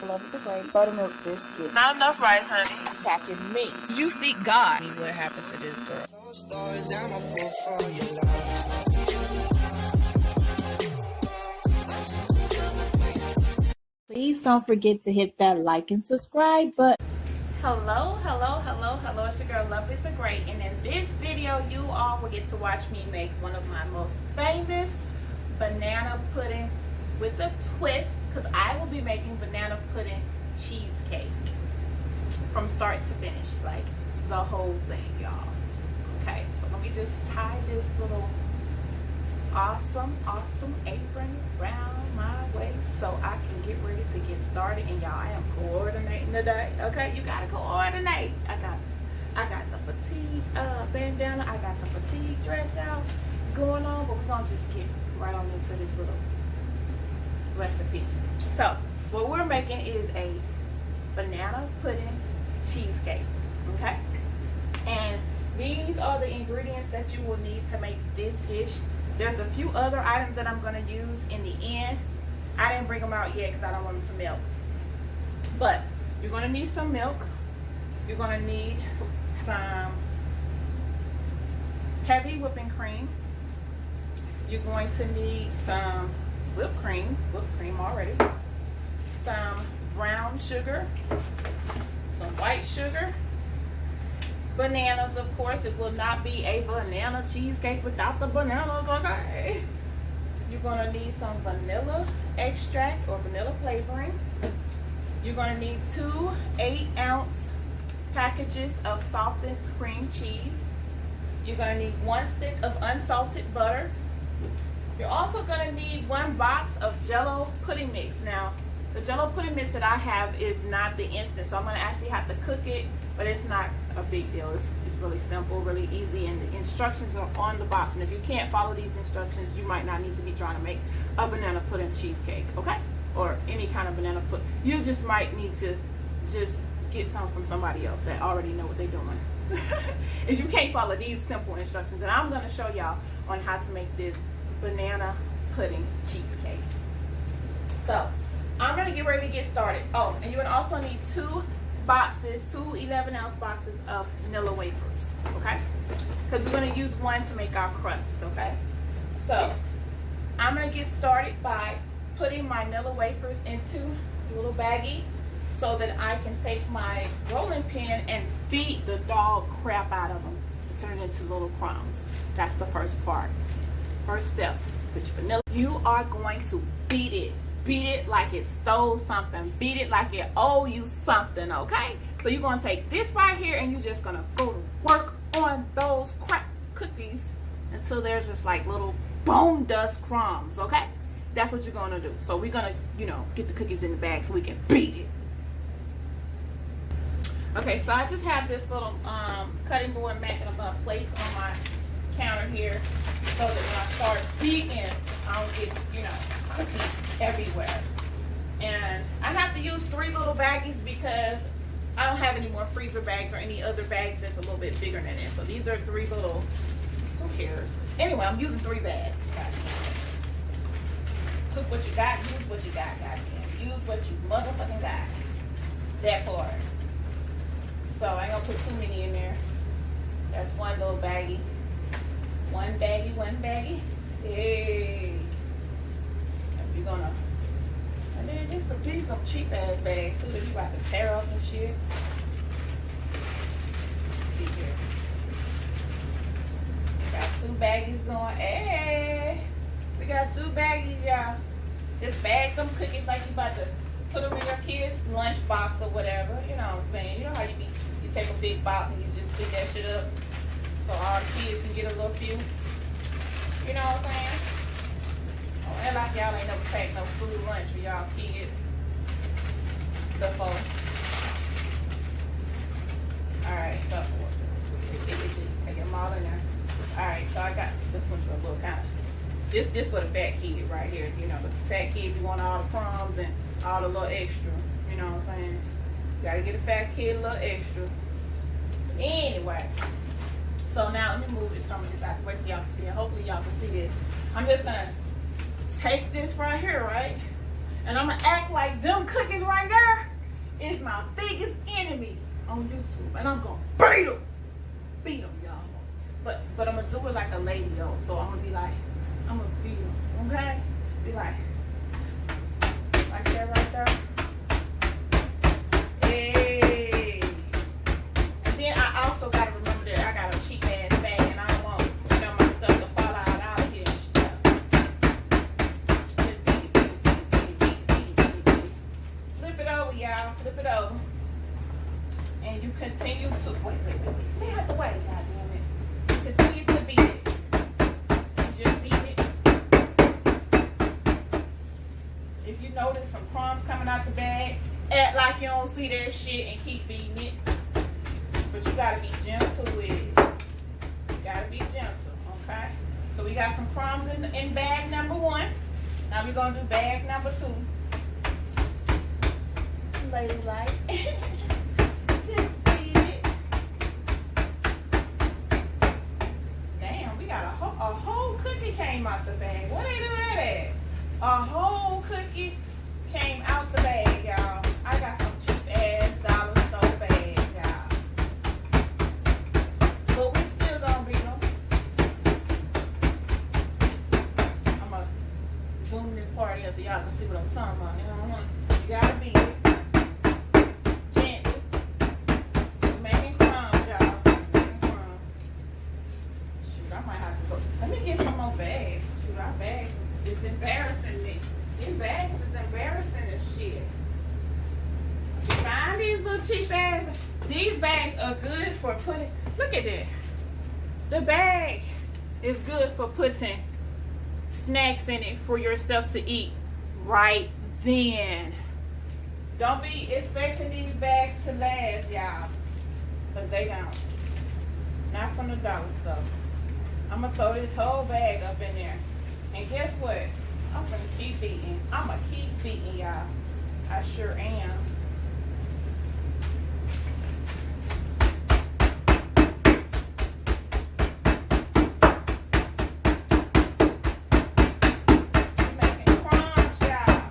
sugar, love with the great buttermilk biscuits. Not enough rice, honey. Attacking me. You seek God. What happened to this girl? Please don't forget to hit that like and subscribe button. Hello, it's your girl Love with the Great, and in this video you all will get to watch me make one of my most famous banana pudding with a twist, because I will be making banana pudding cheesecake from start to finish, like the whole thing, y'all. Okay, so let me just tie this little awesome apron around my waist so I can get ready to get started. And y'all, I am coordinating today. Okay, you gotta coordinate. I got the fatigue bandana, I got the fatigue dress out going on, but we're gonna just get right on into this little recipe. So what we're making is a banana pudding cheesecake. Okay, and these are the ingredients that you will need to make this dish. There's a few other items that I'm going to use in the end. I didn't bring them out yet because I don't want them to melt. But you're going to need some milk. You're going to need some heavy whipping cream. You're going to need some whipped cream already. Some brown sugar. Some white sugar. Bananas, of course. It will not be a banana cheesecake without the bananas, okay? You're going to need some vanilla extract or vanilla flavoring. You're going to need 2 8-ounce packages of softened cream cheese. You're going to need 1 stick of unsalted butter. You're also going to need 1 box of Jell-O pudding mix. Now, the Jell-O pudding mix that I have is not the instant, so I'm going to actually have to cook it, but it's not a big deal. It's really simple, really easy, and the instructions are on the box. And if you can't follow these instructions, you might not need to be trying to make a banana pudding cheesecake, okay? Or any kind of banana pudding. You just might need to just get some from somebody else that already know what they're doing. If you can't follow these simple instructions, and I'm going to show y'all on how to make this banana pudding cheesecake. So I'm going to get ready to get started. Oh, and you would also need 2 11-ounce boxes of vanilla wafers, okay? Because we're going to use 1 to make our crust, okay? So I'm going to get started by putting my vanilla wafers into a little baggie so that I can take my rolling pin and beat the dog crap out of them to turn it into little crumbs. That's the first part. First step, put your vanilla. You are going to beat it. Beat it like it stole something. Beat it like it owe you something, okay? So you're going to take this right here and you're just going to go to work on those crap cookies until there's just like little bone dust crumbs, okay? That's what you're going to do. So we're going to, get the cookies in the bag so we can beat it. Okay, so I just have this little cutting board mat that I'm going to place on my counter here so that when I start beating, I don't get, cookies everywhere. And I have to use 3 little baggies because I don't have any more freezer bags or any other bags that's a little bit bigger than it. So these are 3 little, who cares? Anyway, I'm using 3 bags. Cook what you got, use what you got, goddamn. Use what you motherfucking got. That part. So I ain't gonna put too many in there. That's 1 little baggie. 1 baggie. Hey. You're gonna, and then these some cheap ass bags too that you got to tear up and shit. See here. Got 2 baggies going. Hey, we got 2 baggies, y'all. Just bag them cookies like you about to put them in your kids' lunch box or whatever. You know what I'm saying? You know how you take a big box and you just pick that shit up so all the kids can get a little few. You know what I'm saying? And like y'all ain't never packed no food lunch for y'all kids before. Alright, so I get them all in there. Alright, so I got this one's a little kind of this for the fat kid right here. The fat kid, you want all the crumbs and all the little extra. You know what I'm saying? You gotta get a fat kid a little extra. Anyway. So now let me move this some of this out the way so y'all can see it. Hopefully y'all can see this. I'm just gonna take this right here, right? And I'm gonna act like them cookies right there is my biggest enemy on YouTube. And I'm gonna beat them, y'all. But I'm gonna do it like a lady though. So I'm gonna be like, I'm gonna beat them, okay? Be like that right there. Hey. And then I also gotta remember that I got a cheap ass bag and I don't want, you know, my stuff to fall out of here and stuff. Beat it. Flip it over, y'all. Flip it over. And you continue to wait. Stay out the way, goddammit. Continue to beat it. Just beat it. If you notice some crumbs coming out the bag, act like you don't see that shit and keep beating it. But you gotta be gentle with it. You gotta be gentle, okay? So we got some crumbs in bag number 1. Now we're gonna do bag number 2. Ladylike. Just beat it. Damn, we got a whole cookie came out the bag. What they do that at? A whole cookie came out the bag, y'all. I got some cheap ass dollar store bags, y'all. But we still gonna beat them. I'm gonna zoom this part in so y'all can see what I'm talking about. You gotta beat it. Gently. We're making crumbs, y'all. Making crumbs. Shoot, I might have to go. Let me get some more bags. Shoot, our bags is embarrassing me. These bags is embarrassing as shit. You find these little cheap bags. These bags are good for putting. Look at that. The bag is good for putting snacks in it for yourself to eat right then. Don't be expecting these bags to last, y'all. Because they don't. Not from the dollar store. I'm going to throw this whole bag up in there. And guess what? I'm going to keep beating. I'm going to keep beating, y'all. I sure am. Making crumbs, y'all.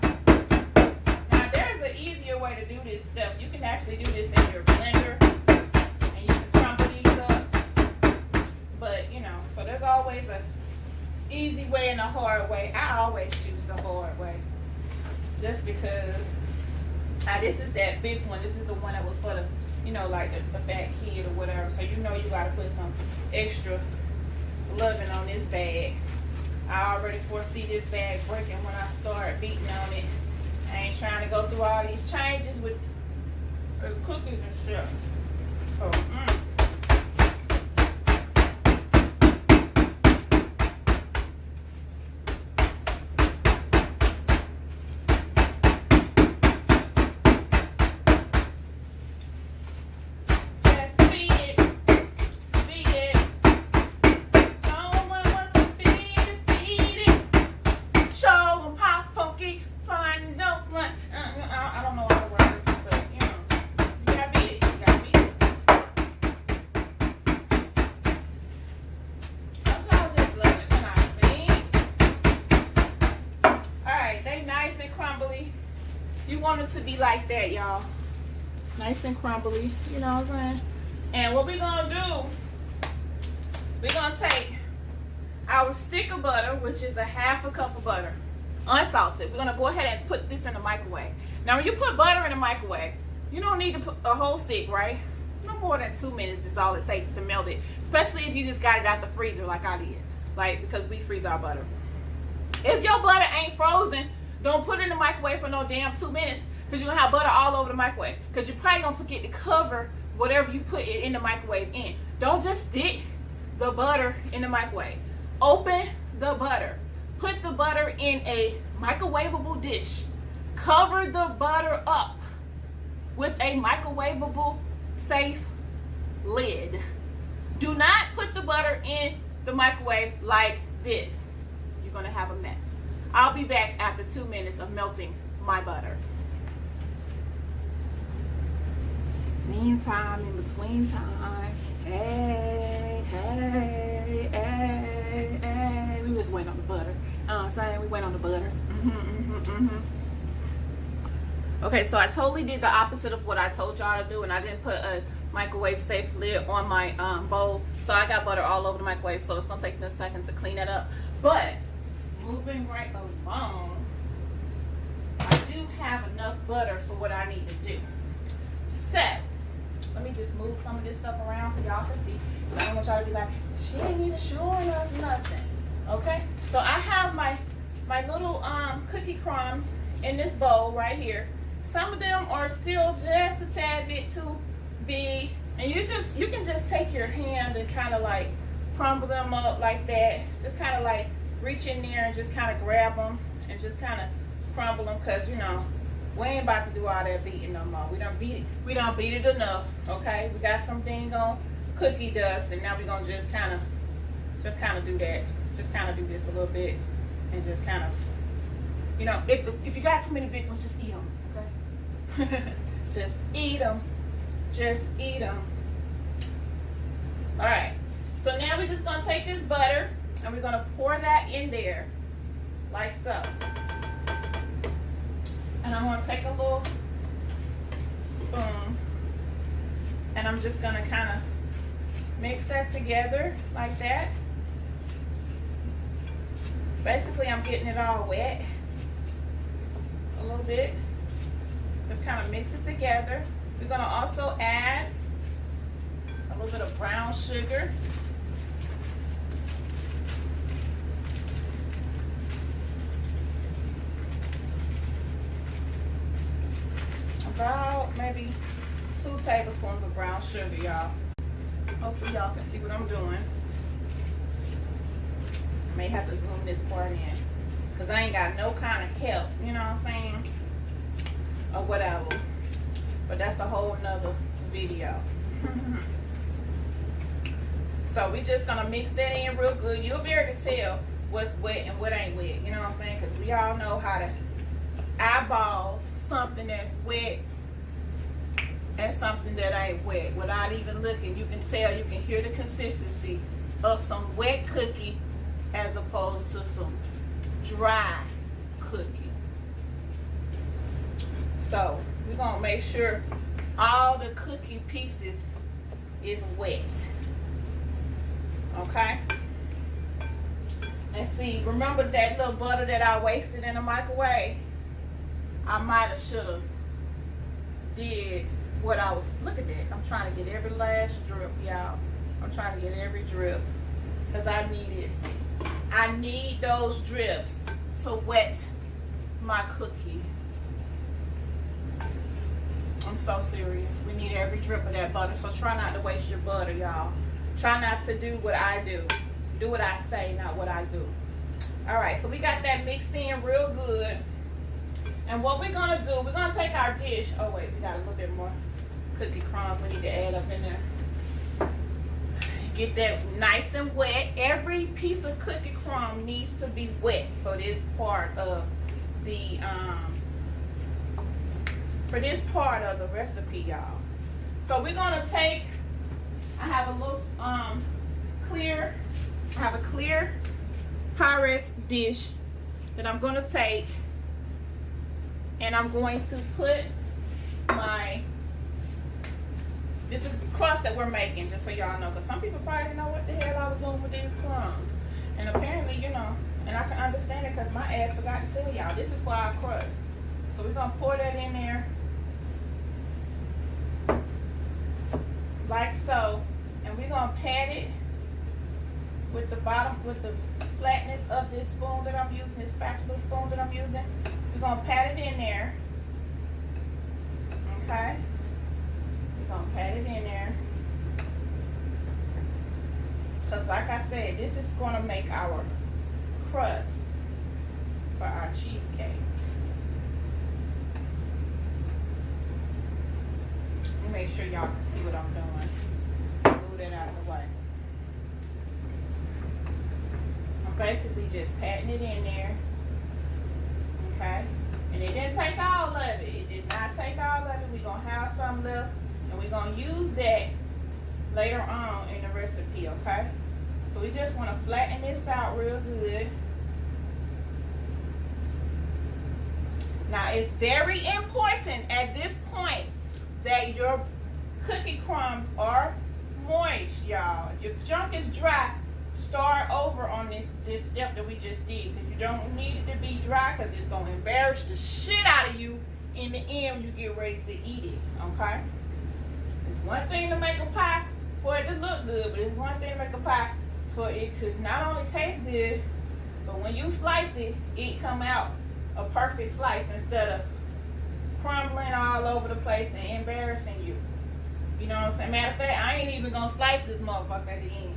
Now, there's an easier way to do this stuff. You can actually do this in your blender. And you can crumble these up. But, you know, so there's always a easy way and a hard way. I always choose the hard way. Just because. Now this is that big one. This is the one that was for the, you know, like the fat kid or whatever. So you know you gotta put some extra loving on this bag. I already foresee this bag breaking when I start beating on it. I ain't trying to go through all these changes with cookies and shit. So, you want it to be like that, y'all. Nice and crumbly, you know what I'm saying? And what we're gonna do, we're gonna take our stick of butter, which is a half a cup of butter, unsalted. We're gonna go ahead and put this in the microwave. Now when you put butter in the microwave, you don't need to put a whole stick, right? No more than 2 minutes is all it takes to melt it, especially if you just got it out the freezer like I did, like because we freeze our butter. If your butter ain't frozen, don't put it in the microwave for no damn 2 minutes, because you're going to have butter all over the microwave. Because you're probably going to forget to cover whatever you put it in the microwave in. Don't just stick the butter in the microwave. Open the butter. Put the butter in a microwavable dish. Cover the butter up with a microwavable safe lid. Do not put the butter in the microwave like this. You're going to have a mess. I'll be back after 2 minutes of melting my butter. Meantime, in between time, hey, we just wait on the butter. I'm saying we wait on the butter. Okay, so I totally did the opposite of what I told y'all to do, and I didn't put a microwave safe lid on my bowl, so I got butter all over the microwave, so it's gonna take me a second to clean that up. But moving right along, I do have enough butter for what I need to do. So let me just move some of this stuff around so y'all can see. I don't want y'all to be like, she ain't even showing us nothing. Okay, so I have my little cookie crumbs in this bowl right here. Some of them are still just a tad bit too big, and you can just take your hand and kind of like crumble them up like that. Just kind of like reach in there and just kind of grab them and just kind of crumble them, because you know we ain't about to do all that beating no more. We don't beat it enough. Okay, we got some dang on cookie dust, and now we're gonna just kind of do that. Just kind of do this a little bit, and just kind of, you know, if you got too many big ones, just eat them. Okay, just eat them. Just eat them. All right. So now we're just gonna take this butter and we're gonna pour that in there, like so. And I'm gonna take a little spoon, and I'm just gonna kind of mix that together like that. Basically, I'm getting it all wet a little bit. Just kind of mix it together. We're gonna also add a little bit of brown sugar. About maybe 2 tablespoons of brown sugar, y'all. Hopefully y'all can see what I'm doing. I may have to zoom this part in, because I ain't got no kind of help, you know what I'm saying? Or whatever. But that's a whole nother video. So we just gonna mix that in real good. You'll be able to tell what's wet and what ain't wet, you know what I'm saying? Because we all know how to eyeball something that's wet and something that ain't wet without even looking. You can tell, you can hear the consistency of some wet cookie as opposed to some dry cookie. So we're gonna make sure all the cookie pieces is wet. Okay? And see, remember that little butter that I wasted in the microwave? I might have, should have did what I was, look at that. I'm trying to get every last drip, y'all. I'm trying to get every drip, because I need those drips to wet my cookie. I'm so serious. We need every drip of that butter. So try not to waste your butter, y'all. Try not to do what I do. Do what I say, not what I do. All right, so we got that mixed in real good. And what we're gonna do, we're gonna take our dish. Oh wait, we got a little bit more cookie crumbs we need to add up in there. Get that nice and wet. Every piece of cookie crumb needs to be wet for this part of the recipe, y'all. So we're gonna take, I have a little clear Pyrex dish that I'm gonna take, and I'm going to put this is the crust that we're making, just so y'all know, because some people probably didn't know what the hell I was doing with these crumbs. And apparently, you know, and I can understand it, because my ass forgot to tell y'all, this is for our crust. So we're gonna pour that in there, like so, and we're gonna pat it with the bottom, with the flatness of this spoon that I'm using, this spatula spoon that I'm using. We're gonna pat it in there. Okay? We're gonna pat it in there. Because like I said, this is gonna make our crust for our cheesecake. Let me make sure y'all can see what I'm doing. Move that out of the way. I'm basically just patting it in there. Okay? And it didn't take all of it. It did not take all of it. We're going to have some left. And we're going to use that later on in the recipe, okay? So we just want to flatten this out real good. Now, it's very important at this point that your cookie crumbs are moist, y'all. If your junk is dry, start over on this step that we just did, because you don't need it to be dry, because it's going to embarrass the shit out of you in the end when you get ready to eat it, okay? It's one thing to make a pie for it to look good, but it's one thing to make a pie for it to not only taste good, but when you slice it, it come out a perfect slice instead of crumbling all over the place and embarrassing you. You know what I'm saying? Matter of fact, I ain't even gonna slice this motherfucker at the end.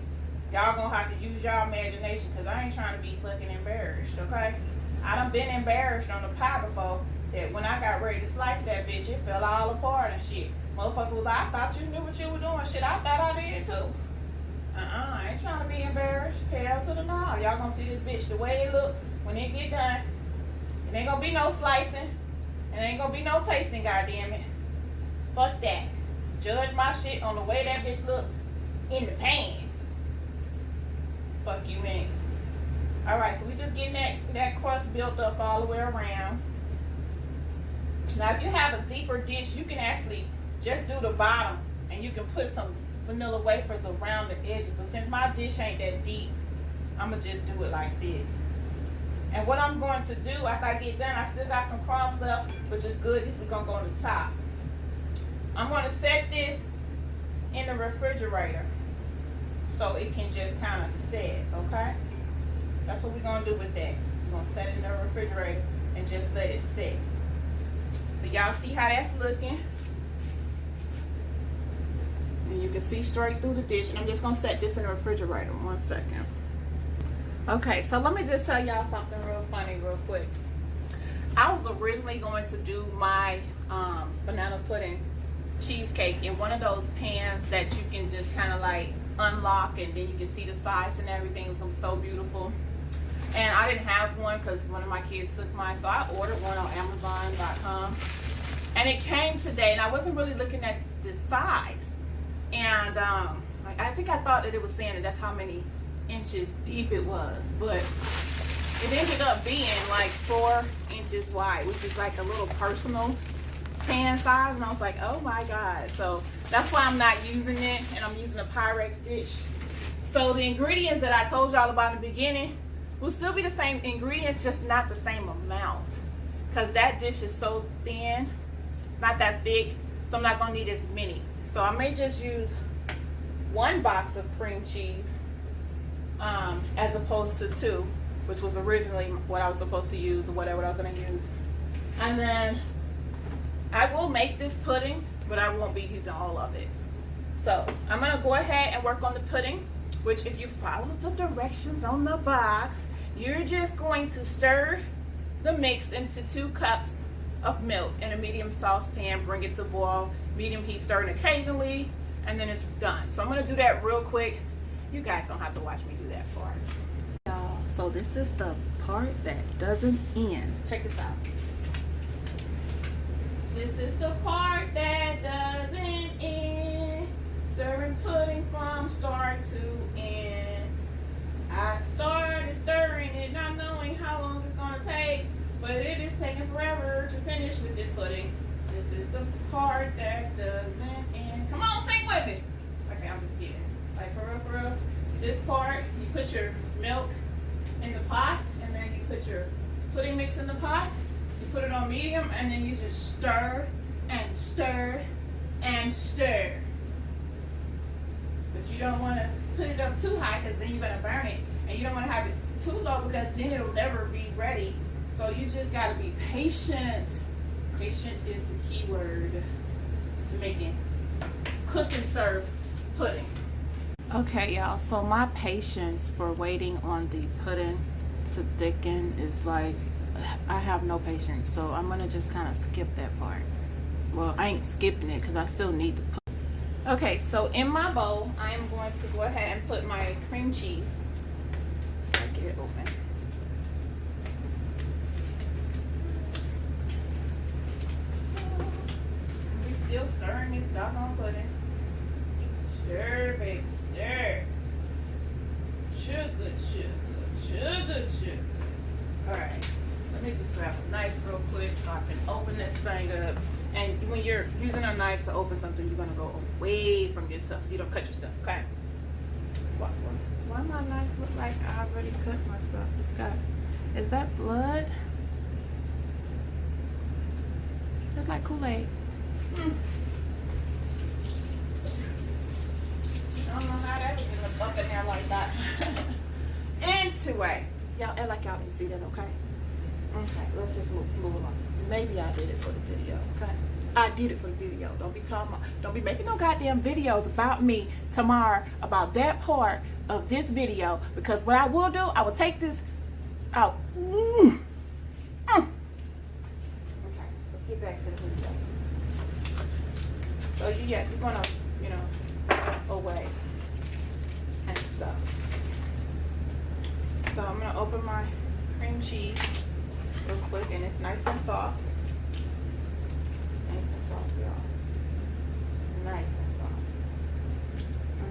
Y'all gonna have to use y'all imagination, because I ain't trying to be fucking embarrassed, okay? I done been embarrassed on the pie before, that when I got ready to slice that bitch, it fell all apart and shit. Motherfucker was like, I thought you knew what you were doing. Shit, I thought I did too. I ain't trying to be embarrassed. Hell to the no. Y'all gonna see this bitch the way it look when it get done. It ain't gonna be no slicing. It ain't gonna be no tasting, goddammit. Fuck that. Judge my shit on the way that bitch look in the pan. Fuck you, man. Alright, so we just getting that crust built up all the way around. Now, if you have a deeper dish, you can actually just do the bottom, and you can put some vanilla wafers around the edges. But since my dish ain't that deep, I'm going to just do it like this. And what I'm going to do after I get done, I still got some crumbs left, which is good. This is going to go on the top. I'm going to set this in the refrigerator so it can just kind of set, okay? That's what we're going to do with that. We're going to set it in the refrigerator and just let it set. So y'all see how that's looking. And you can see straight through the dish. And I'm just going to set this in the refrigerator. 1 second. Okay, so let me just tell y'all something real funny real quick. I was originally going to do my banana pudding cheesecake in one of those pans that you can just kind of like unlock, and then you can see the sides and everything. It was so beautiful. And I didn't have one because one of my kids took mine, so I ordered one on Amazon.com. And it came today, and I wasn't really looking at the size. And I think I thought that it was saying that that's how many inches deep it was, but it ended up being like 4 inches wide, which is like a little personal pan size. And I was like, oh my god. So that's why I'm not using it, and I'm using a Pyrex dish. So the ingredients that I told y'all about in the beginning will still be the same ingredients, just not the same amount, because that dish is so thin. It's not that thick, so I'm not gonna need as many. So I may just use 1 box of cream cheese as opposed to 2, which was originally what I was supposed to use, or whatever I was gonna use. And then I will make this pudding, but I won't be using all of it. So I'm gonna go ahead and work on the pudding, which if you follow the directions on the box, you're just going to stir the mix into 2 cups of milk in a medium saucepan, bring it to boil, medium heat, stirring occasionally, and then it's done. So I'm gonna do that real quick. You guys don't have to watch me do that part. Y'all, so this is the part that doesn't end. Check this out. This is the part that doesn't end. Stirring pudding from start to end. I started stirring it, not knowing how long it's gonna take, but it is taking forever to finish with this pudding. This is the part that doesn't end. Come on, sing with me. Okay, I'm just kidding. Like for real, this part, you put your milk in the pot, and then you put your pudding mix in the pot. You put it on medium, and then you just stir and stir and stir. But you don't want to put it up too high, because then you're going to burn it. And you don't want to have it too low, because then it'll never be ready. So you just got to be patient. Patient is the key word to making cook and serve pudding. Okay, y'all, so my patience for waiting on the pudding to thicken is like, I have no patience. So I'm going to just kind of skip that part. Well, I ain't skipping it because I still need the pudding. Okay, so in my bowl, I am going to go ahead and put my cream cheese. I'll get it open. We still stirring this doggone pudding. Stir, baby, stir. Sugar, sugar, sugar, sugar. All right, let me just grab a knife real quick so I can open this thing up. And when you're using a knife to open something, you're gonna go away from yourself so you don't cut yourself, okay? Why my knife look like I already cut myself? It's got, is that blood? It's like Kool-Aid. I don't know how that was up in there like that. Anyway, y'all act like y'all didn't see that, okay? Okay, let's just move on. Maybe I did it for the video, okay? I did it for the video. Don't be making no goddamn videos about me tomorrow about that part of this video, because what I will do, I will take this out. Okay, let's get back to the video. So yeah, you're gonna, you know, away and stuff. So I'm gonna open my cream cheese real quick, and it's nice and soft. Nice and soft, y'all. It's nice and soft. And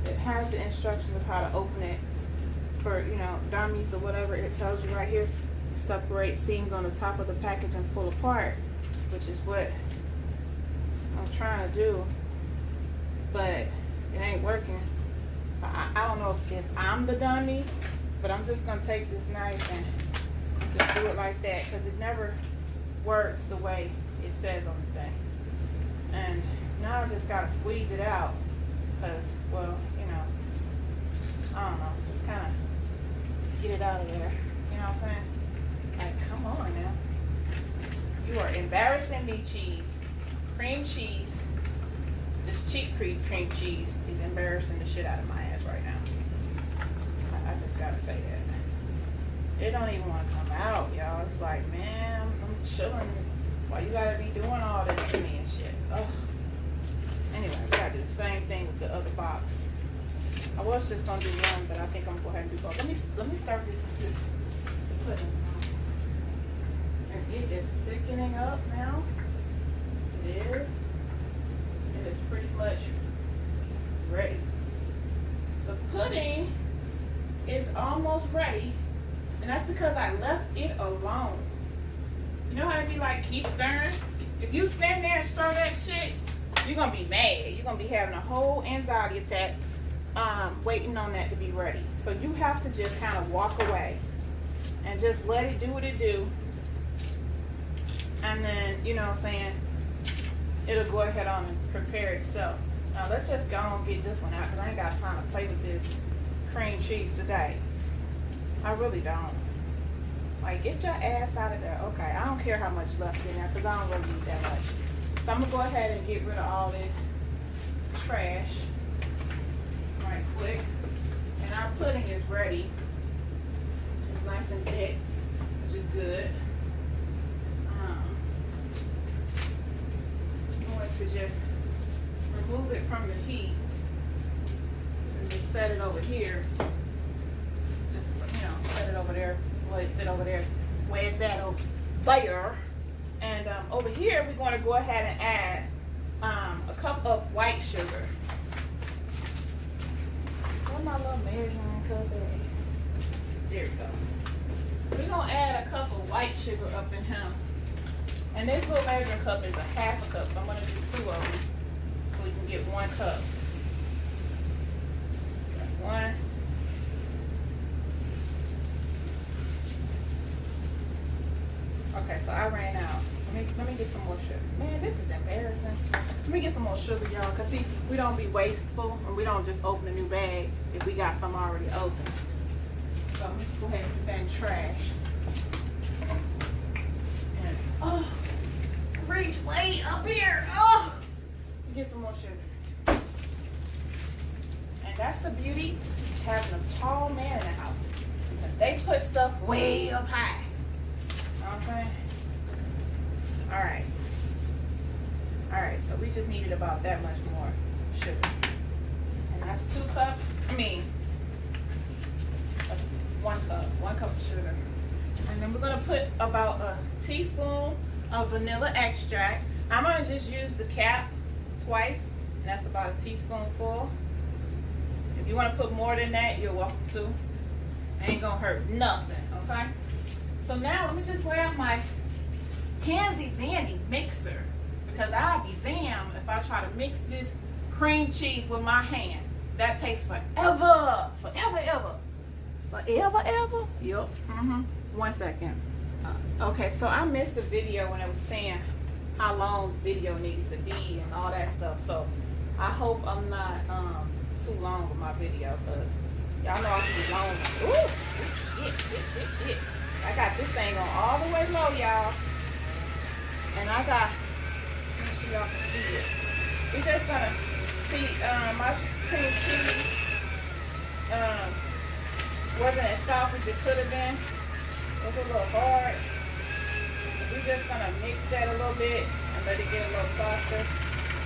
then it has the instructions of how to open it for, you know, dummies or whatever. It tells you right here, separate seams on the top of the package and pull apart, which is what I'm trying to do, but it ain't working. I don't know if I'm the dummy, but I'm just gonna take this knife and just do it like that, because it never works the way it says on the thing. And now I just gotta squeeze it out, because, well, you know, I don't know, just kind of get it out of there. You know what I'm saying? Like, come on now. You are embarrassing me, cheese. Cream cheese. This cheap cream cheese is embarrassing the shit out of my ass right now. I just gotta say that. It don't even want to come out, y'all. It's like, man, I'm chilling. Why you gotta be doing all this to me and shit? Ugh. Anyway, I gotta do the same thing with the other box. I was just gonna do one, but I think I'm gonna go ahead and do both. Let me start this pudding. And it is thickening up now. It is. It is pretty much ready. The pudding is almost ready, and that's because I left it alone. You know how it be like, keep stirring? If you stand there and stir that shit, you're gonna be mad. You're gonna be having a whole anxiety attack waiting on that to be ready. So you have to just kind of walk away and just let it do what it do. And then, you know what I'm saying, it'll go ahead on and prepare itself. Now let's just go and get this one out, because I ain't got time to play with this cream cheese today. I really don't. Like, get your ass out of there. Okay, I don't care how much left in there, because I don't really need that much. So I'm going to go ahead and get rid of all this trash right quick. And our pudding is ready. It's nice and thick, which is good. I'm going to just remove it from the heat and just set it over here. Just, you know, set it over there. Well, it sit over there. Where it's at over there. And over here, we're going to go ahead and add a cup of white sugar. Where's my little measuring cup at? There we go. We're going to add a cup of white sugar up in here. And this little measuring cup is a half a cup, so I'm going to do 2 of them so we can get 1 cup. That's 1. Okay, so I ran out. Let me get some more sugar. Man, this is embarrassing. Let me get some more sugar, y'all, because see, we don't be wasteful, and we don't just open a new bag if we got some already open. So I'm just go ahead and put that in trash. And, oh, reach way up here. Oh, get some more sugar. And that's the beauty of having a tall man in the house, because they put stuff way up high. You know what I'm saying? Alright, so we just needed about that much more sugar. And that's 2 cups. That's 1 cup. 1 cup of sugar. And then we're going to put about a teaspoon of vanilla extract. I'm going to just use the cap twice, and that's about a teaspoonful. If you want to put more than that, you're welcome to. Ain't gonna hurt nothing, okay? So now let me just grab my handy dandy mixer, because I'll be damned if I try to mix this cream cheese with my hand. That takes forever. Forever, ever. Forever, ever? Yep. 1 second. Okay, so I missed the video when it was saying how long the video needs to be and all that stuff. So I hope I'm not too long with my video, because y'all know I can be long. Ooh, shit. I got this thing on all the way low, y'all. And I got, make sure y'all can see it. We're just gonna see my cream cheese wasn't as soft as it could have been. It was a little hard. We're just gonna mix that a little bit and let it get a little softer.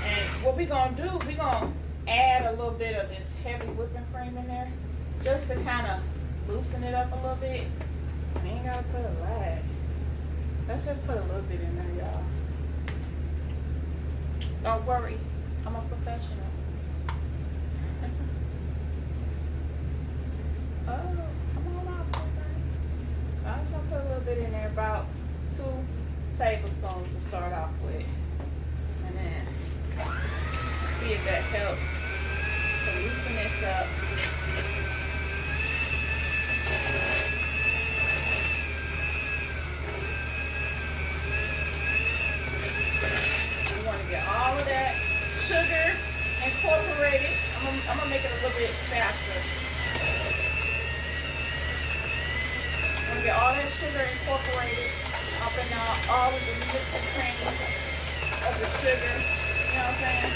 And what we're gonna do, we're gonna add a little bit of this heavy whipping cream in there, just to kind of loosen it up a little bit. I ain't gotta put a lot. Let's just put a little bit in there, y'all. Don't worry, I'm a professional. Oh, come on out, everybody. So I'm just gonna put a little bit in there, about 2 tablespoons to start off with. And then see if that helps to loosen this up. We want to get all of that sugar incorporated. I'm gonna make it a little bit faster. I'm gonna get all that sugar incorporated up in all of the mixing cream of the sugar. You know what I'm saying?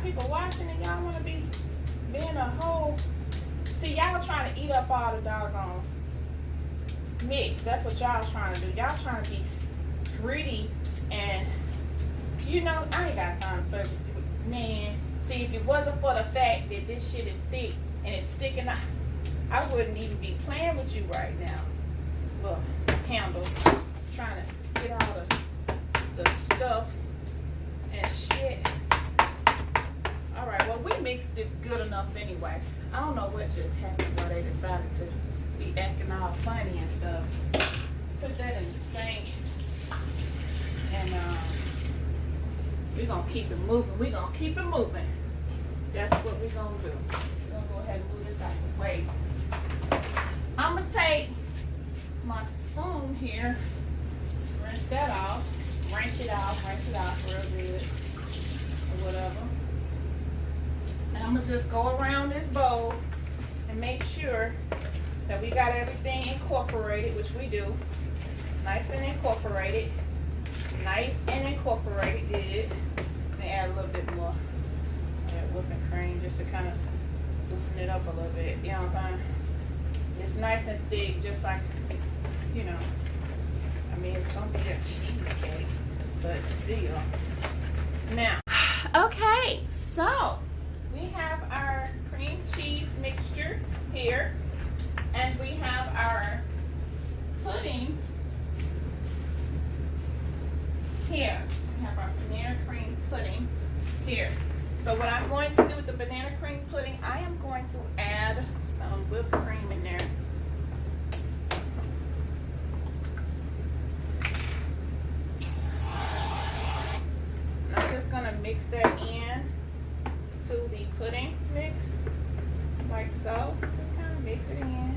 People watching and y'all want to be being a whole. See, y'all trying to eat up all the doggone mix. That's what y'all trying to do. Y'all trying to be pretty, and you know, I ain't got time for man. See, if it wasn't for the fact that this shit is thick and it's sticking out, I wouldn't even be playing with you right now. Look, handles, trying to get all the stuff and shit. Alright, well, we mixed it good enough anyway. I don't know what just happened why they decided to be acting all funny and stuff. Put that in the sink. And we're going to keep it moving. We're going to keep it moving. That's what we're going to do. We're going to go ahead and move this out the way. I'm going to take my spoon here, rinse that off, rinse it off real good, or whatever. And I'm going to just go around this bowl and make sure that we got everything incorporated, which we do. Nice and incorporated. Nice and incorporated. Good. And add a little bit more whipping cream just to kind of loosen it up a little bit. You know what I'm saying? It's nice and thick, just like, you know. I mean, it's going to be a cheesecake, but still. Now, okay, so we have our cream cheese mixture here, and we have our pudding here. We have our banana cream pudding here. So what I'm going to do with the banana cream pudding, I am going to add some whipped cream in there. And I'm just going to mix that in to the pudding mix, like so. Just kind of mix it in.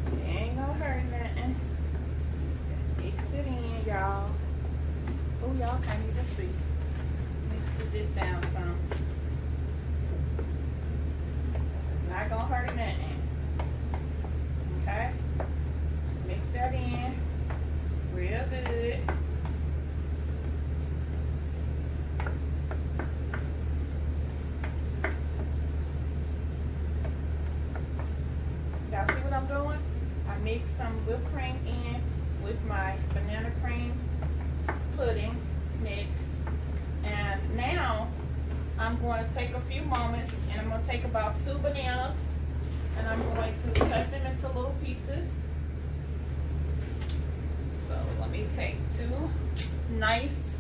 It ain't gonna hurt nothing. Just mix it in, y'all. Oh, y'all can't even see. Let me scoot this down some. Not gonna hurt nothing. Okay? Mix that in real good. whipped cream in with my banana cream pudding mix. And now I'm going to take a few moments and I'm going to take about 2 bananas and I'm going to cut them into little pieces. So let me take 2 nice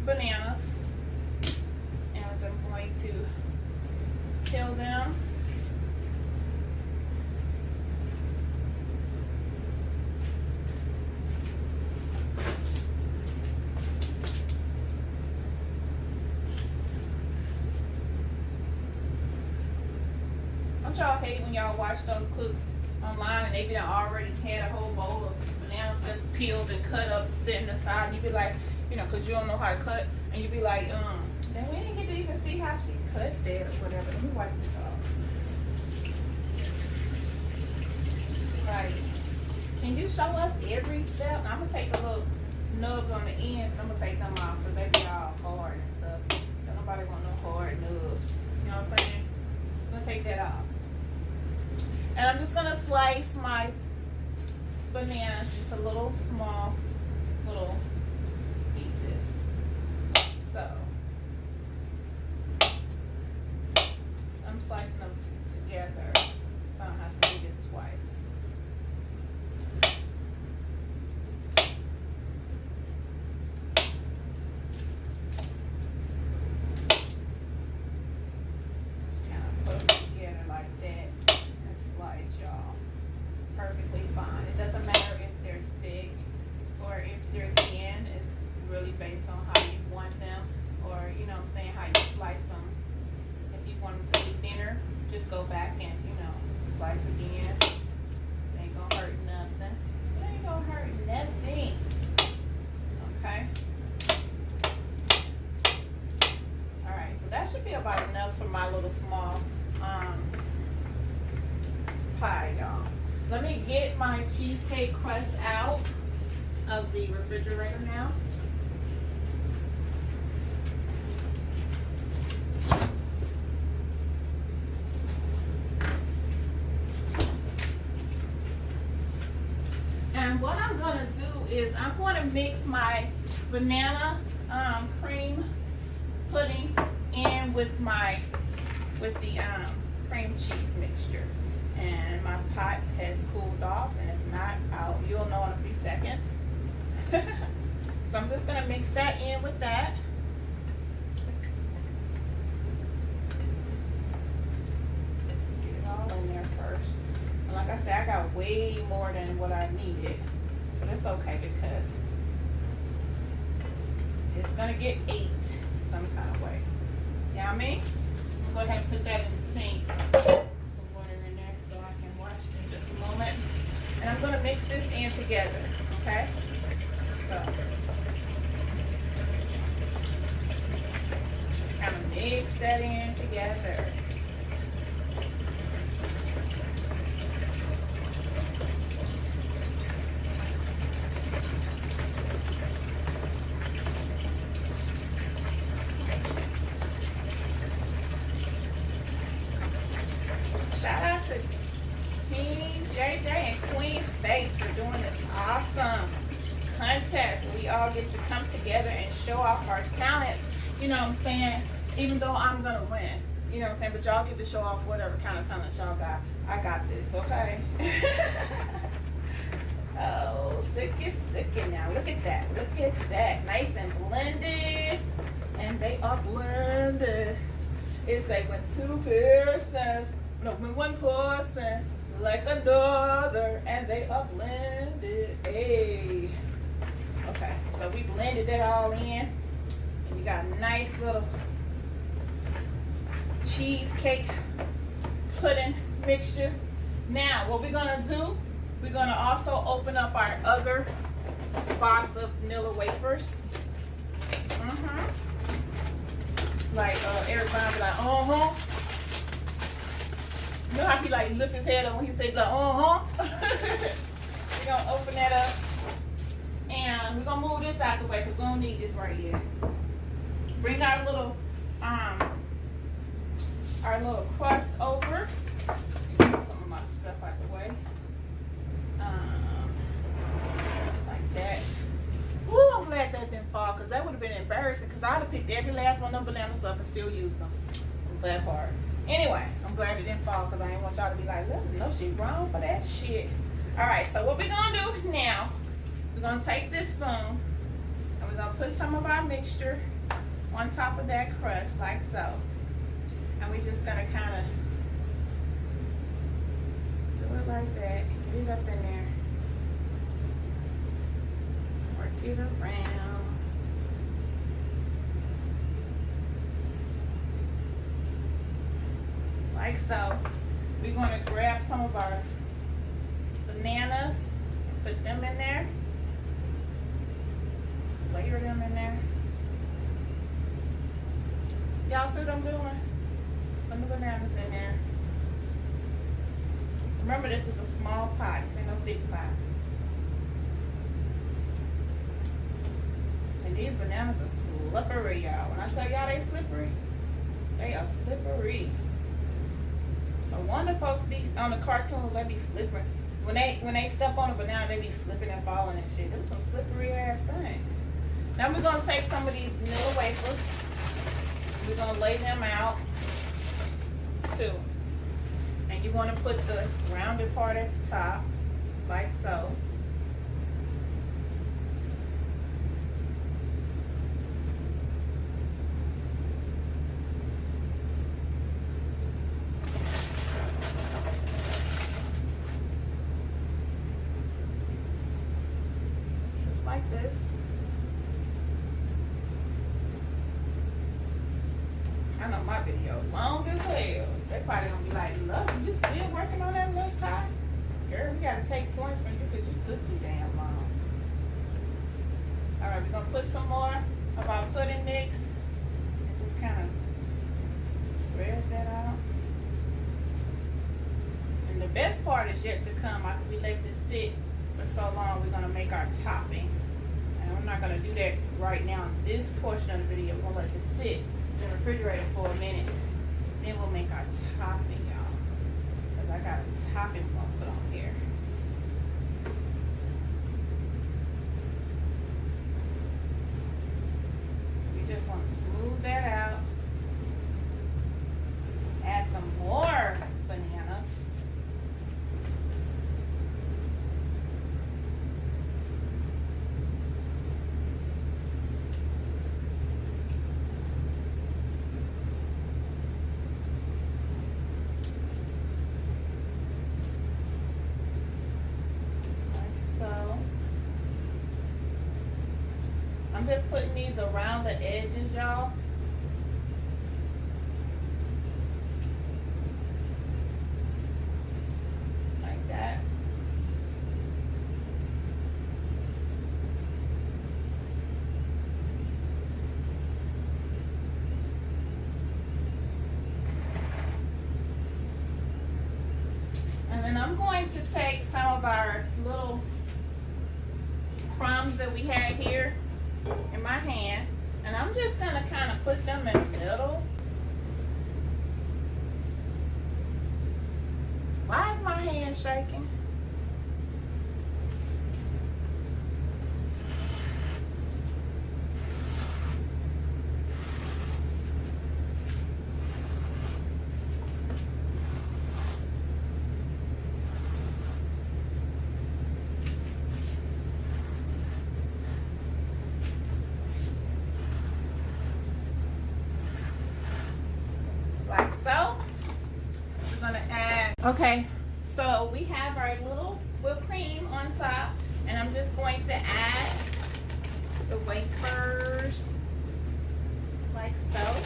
bananas and I'm going to peel them. Don't y'all hate when y'all watch those clips online and they be already had a whole bowl of bananas that's peeled and cut up sitting aside and you be like, you know, because you don't know how to cut and you be like, then we didn't get to even see how she cut that or whatever. Let me wipe this off. Like, can you show us every step? I'm gonna take the little nubs on the ends. I'm gonna take them off because they be all hard and stuff. Don't nobody want no hard nubs. You know what I'm saying? I'm gonna take that off. And I'm just gonna slice my bananas into little small little pieces. So I'm slicing them together so I don't have to do this twice. Just kind of put them together like that. Slice, y'all. It's perfectly fine. It doesn't matter if they're thick or if they're thin. It's really based on how you want them, or you know what I'm saying, how you slice them. If you want them to be thinner, just go back and, you know, slice again. It ain't gonna hurt nothing. It ain't gonna hurt nothing. Okay. Alright, so that should be about enough for my little small pie, y'all. Let me get my cheesecake crust out of the refrigerator now. And what I'm gonna do is I'm going to mix my banana cream pudding in with the cream cheese mixture. And my pot has cooled off, and if not, you'll know in a few seconds. So I'm just gonna mix that in with that. Get it all in there first. And like I said, I got way more than what I needed, but it's okay because it's gonna get ate some kind of way. You know what I mean? I'm gonna go ahead and put that in the sink. Moment. And I'm going to mix this in together, okay? So, kind of mix that in together. Shout out to King JJ and Queen Faith for doing this awesome contest where we all get to come together and show off our talents. You know what I'm saying? Even though I'm gonna win, you know what I'm saying? But y'all get to show off whatever kind of talent y'all got. I got this, okay? Oh, sicky now. Look at that. Look at that. Nice and blended. And they are blended. It's like when when one person like another, and they are blended. Hey. Okay, so we blended that all in, and you got a nice little cheesecake pudding mixture. Now, what we're gonna do, we're gonna also open up our other box of vanilla wafers. Like everybody be like, You know how he like lift his head up when he say like, We're gonna open that up, and we're gonna move this out the way because we don't need this right here. Bring our little crust over. Get some of my stuff out the way. Like that. Ooh, I'm glad that didn't fall because that would have been embarrassing because I'd have picked every last one of them bananas up and still used them. That part. Anyway, I'm glad it didn't fall because I didn't want y'all to be like, no, she wrong for that shit. Alright, so what we're going to do now, we're going to take this spoon and we're going to put some of our mixture on top of that crust like so. And we're just going to kind of do it like that. Get it up in there. Work it around. Like so. We're going to grab some of our bananas and put them in there. Layer them in there. Y'all see what I'm doing? Put the bananas in there. Remember, this is a small pot. This ain't no big pot. And these bananas are slippery, y'all. When I tell y'all they slippery, they are slippery. No wonder folks be on the cartoons, they be slipping. When they step on a banana, they be slipping and falling and shit. Them some slippery ass things. Now we're gonna take some of these vanilla wafers. We're gonna lay them out too. And you wanna put the rounded part at the top, like so. Like this. I know my video long as hell. They probably gonna be like, "Love, you still working on that little pie? Girl, we gotta take points from you because you took too damn long." All right, we're gonna put some more of our pudding mix and just kind of spread that out. And the best part is yet to come. After we let this sit for so long, we're gonna make our topping. And I'm not gonna do that right now in this portion of the video. We're gonna let this sit in the refrigerator for a minute. Then we'll make our topping, y'all. Because I got a topping we're gonna put on here. We just want to smooth that out. Add some more bananas. I'm just putting these around the edges, y'all. Like that. And then I'm going to take some of our little crumbs that we had here in my hand, and I'm just gonna kind of put them in the middle. Why is my hand shaking? Okay, so we have our little whipped cream on top, and I'm just going to add the wafers like so.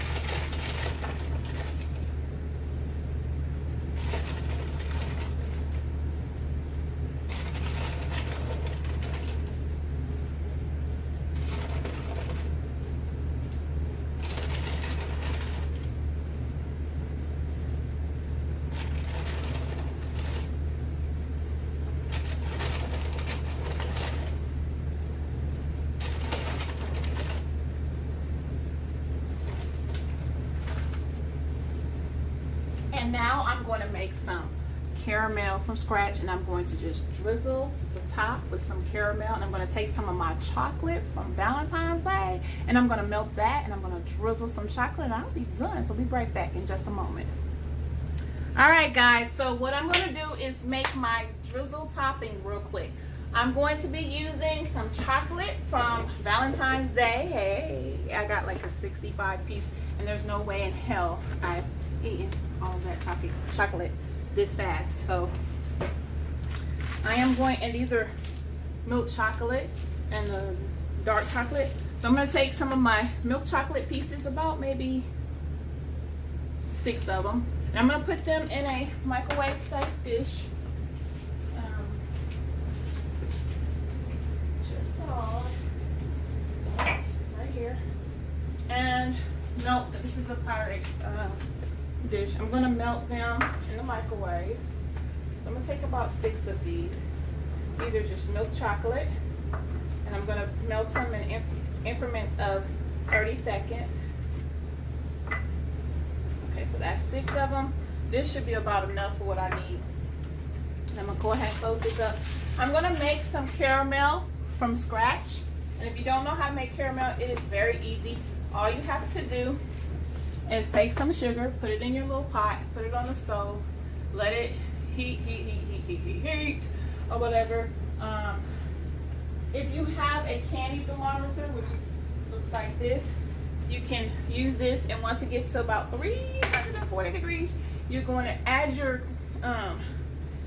And now I'm going to make some caramel from scratch, and I'm going to just drizzle the top with some caramel, and I'm going to take some of my chocolate from Valentine's Day, and I'm going to melt that, and I'm going to drizzle some chocolate, and I'll be done. So we'll be right back in just a moment. All right, guys, so what I'm going to do is make my drizzle topping real quick. I'm going to be using some chocolate from Valentine's Day. Hey, I got like a 65 piece, and there's no way in hell I've eaten all that chocolate this fast. So I am going, and these are milk chocolate and the dark chocolate. So I'm going to take some of my milk chocolate pieces, about maybe 6 of them. And I'm going to put them in a microwave safe dish. Just saw that right here. And no, this is a Pyrex dish. I'm going to melt them in the microwave. So I'm going to take about 6 of these. These are just milk chocolate. And I'm going to melt them in increments of 30 seconds. Okay, so that's 6 of them. This should be about enough for what I need. And I'm going to go ahead and close this up. I'm going to make some caramel from scratch. And if you don't know how to make caramel, it is very easy. All you have to do is take some sugar, put it in your little pot, put it on the stove, let it heat, or whatever. If you have a candy thermometer, which looks like this, you can use this, and once it gets to about 340 degrees, you're going to add your,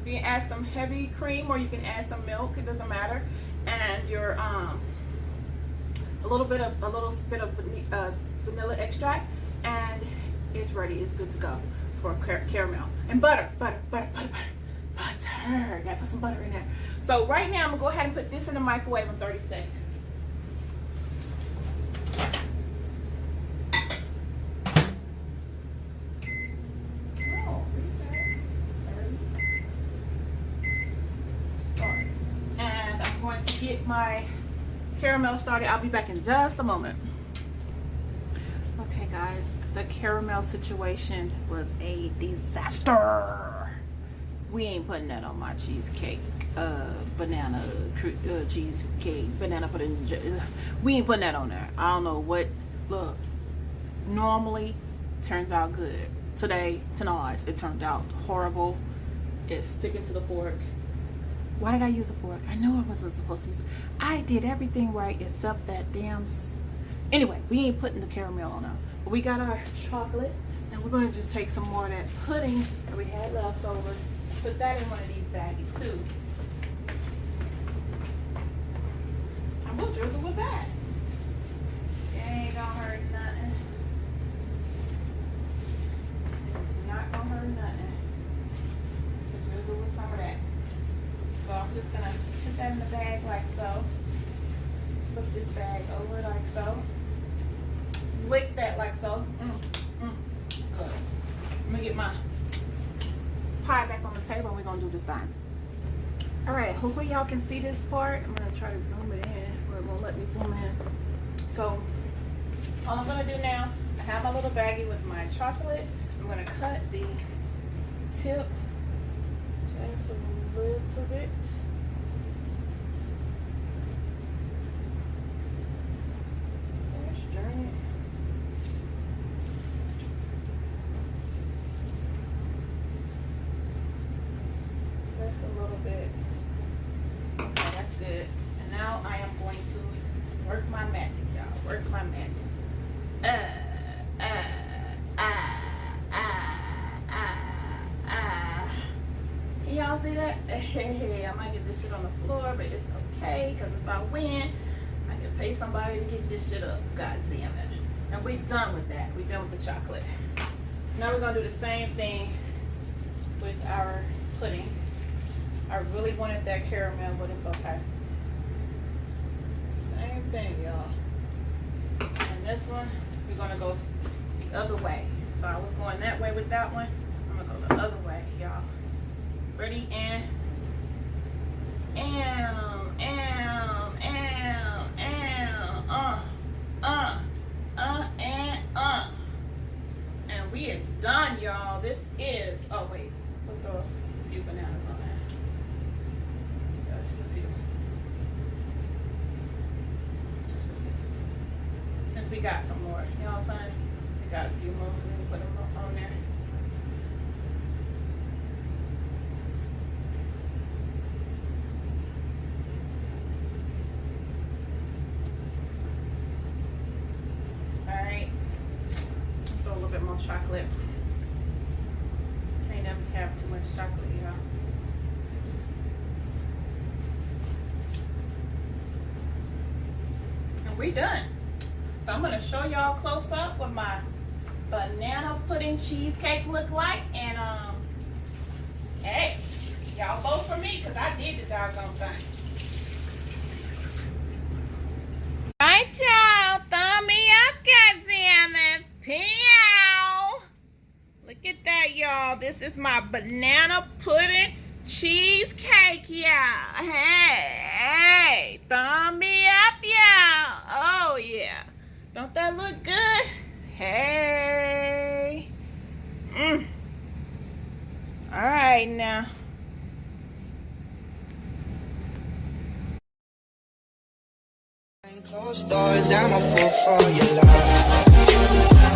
you can add some heavy cream, or you can add some milk, it doesn't matter, and your, a little bit of vanilla extract, and it's ready. It's good to go for caramel. And butter. Gotta put some butter in there. So right now I'm gonna go ahead and put this in the microwave in 30 seconds. Oh, reset. 30. Start. And I'm going to get my caramel started. I'll be back in just a moment. Okay, guys, the caramel situation was a disaster. We ain't putting that on my cheesecake, banana cheesecake, banana pudding. We ain't putting that on there. I don't know what. Look, normally turns out good. Today, tonight, it turned out horrible. It's sticking to the fork. Why did I use a fork? I know I wasn't supposed to use it. I did everything right except that damn. Anyway, we ain't putting the caramel on there. But we got our chocolate, and we're going to just take some more of that pudding that we had left over. Put that in one of these baggies too. And we'll drizzle with that. It ain't gonna hurt nothing. It's not gonna hurt nothing. So drizzle with some of that. So I'm just gonna put that in the bag like so. Put this bag over like so. Lick that like so. Good. Let me get my pie back on the table, and we're gonna do this thing. All right, hopefully y'all can see this part. I'm gonna try to zoom it in, or it won't let me zoom in. So all I'm gonna do now, I have my little baggie with my chocolate. I'm gonna cut the tip just a little bit. Gosh darn it. That's a little bit. Okay, that's good. And now I am going to work my magic, y'all. Work my magic. Can y'all see that? Hey, I might get this shit on the floor, but it's okay, because if I win, I can pay somebody to get this shit up. God damn it. And we're done with that. We're done with the chocolate. Now we're going to do the same thing with our pudding. I really wanted that caramel, but it's okay. Same thing, y'all. And this one, we're going to go the other way. So I was going that way with that one. I'm going to go the other way, y'all. Ready? And we is done, y'all. This is, oh wait, put the a few bananas on there. Just a few. Just a few. Since we got some more, you know what I'm saying? We got a few more, so we can put them on there. Alright. Throw a little bit more chocolate. Can't never have too much chocolate, you know. And we done. So I'm gonna show y'all close up what my banana pudding cheesecake look like. And hey, y'all vote for me because I did the doggone thing. Right, y'all, thumb me up, goddammit. Peow. Look at that, y'all. This is my banana pudding cheesecake, y'all. Hey, thumb me up, y'all. Oh, yeah. Don't that look good? Hey. All right, now. Closed doors, I'm a fool for your love.